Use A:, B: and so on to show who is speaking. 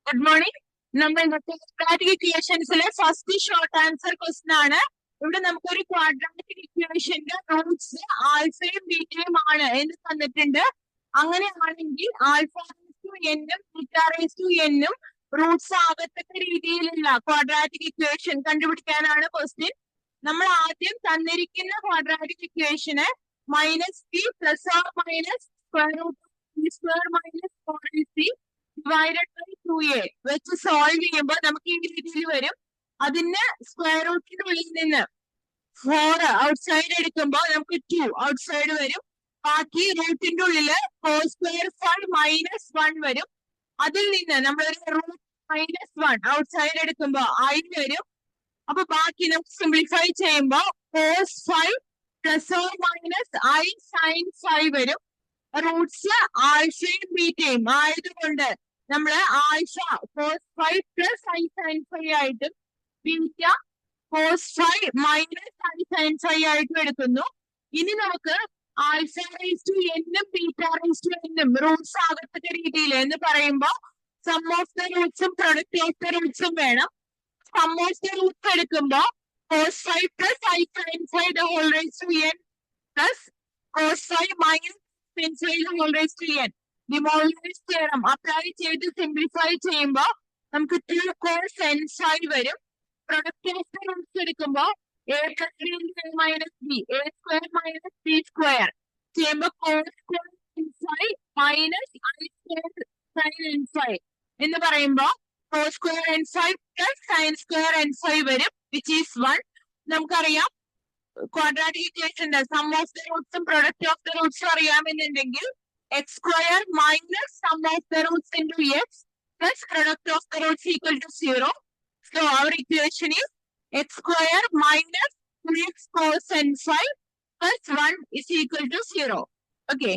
A: Good morning. നമ്മൾ ഇന്നത്തെ quadratic ഇക്വേഷൻസിലെ ഫസ്റ്റ് ഷോർട്ട് ആൻസർ ക്വസ്റ്റൻ ആണ്. ഇവിടെ നമുക്കൊരു ക്വാഡ്രാറ്റിക് ഇക്വേഷന്റെ റൂട്ട്സ് ആൽഫയും ബീറ്റയും ആണ് എന്ന് തന്നിട്ടുണ്ട്. അങ്ങനെയാണെങ്കിൽ ആൽഫ റേസ് ടു എന്നും ബീറ്റ റേസ് ടു എന്നും റൂട്ട്സ് ആകത്തക്ക രീതിയിലുള്ള ക്വാഡ്രാറ്റിക് ഇക്വേഷൻ കണ്ടുപിടിക്കാനാണ് ക്വസ്റ്റ്യൻ. നമ്മൾ ആദ്യം തന്നിരിക്കുന്ന ക്വാഡ്രാറ്റിക് ഇക്വേഷന് minus b plus or minus square root b square minus 4ac divided by 2a വെച്ച് സോൾവ് ചെയ്യുമ്പോൾ നമുക്ക് ഈ രീതിയിൽ വരും. അതിന് സ്ക്വയർ റൂട്ടിന്റെ ഉള്ളിൽ നിന്ന് 4 ഔട്ട്സൈഡ് എടുക്കുമ്പോൾ നമുക്ക് 2 ഔട്ട്സൈഡ് വരും. ബാക്കി റൂട്ടിന്റെ ഉള്ളില് cos സ്ക്വയർ 5 മൈനസ് 1 വരും. അതിൽ നിന്ന് നമ്മളൊരു റൂട്ട് മൈനസ് 1 ഔട്ട്സൈഡ് എടുക്കുമ്പോൾ i വരും. അപ്പൊ ബാക്കി നമുക്ക് സിംപ്ലിഫൈ ചെയ്യുമ്പോൾ cos 5 plus or minus i sin 5 വരും. റൂട്ട്സ് ആൽഫയും ബീറ്റയും ആയതുകൊണ്ട് നമ്മള് alpha cos 5 plus i sin 5 ആയിട്ടും beta cos 5 minus i sin 5 ആയിട്ടും എടുക്കുന്നു. ഇനി നമുക്ക് ആൽഫ റേസ് ടു എന്നും ബീറ്റ റേസ് ടു എന്നും റൂട്ട്സ് ആകത്തക്ക രീതിയിൽ എന്ന് പറയുമ്പോൾ സം ഓഫ് ദ റൂട്ട്സും പ്രൊഡക്റ്റ് ഓഫ് ദ റൂട്ട്സും വേണം. സം ഓഫ് ദ റൂട്ട്സ് എടുക്കുമ്പോൾ cos 5 plus i sin 5 the whole raised to n plus cos 5 minus sin 5 the whole raised to n. De Moivre's theorem apply ചെയ്ത് simplify ചെയ്യുമ്പോൾ നമുക്ക് 2 cos n 5 വരും. Product of the roots എടുക്കുമ്പോൾ a plus b minus b a square minus b square ചെയ്യുമ്പോൾ cos square n 5 minus i square sin n 5 എന്ന് പറയുമ്പോൾ cos square n 5 plus sin square n 5 വരും, which is 1. നമുക്കറിയാം quadratic ഇക്വേഷന്റെ sum of the റൂട്ട്സും product of the റൂട്ട്സും അറിയാമെന്നുണ്ടെങ്കിൽ x square minus sum of the roots into x plus product of the roots equal to 0. So our equation is x square minus 2x cos n 5 plus 1 is equal to 0. Okay.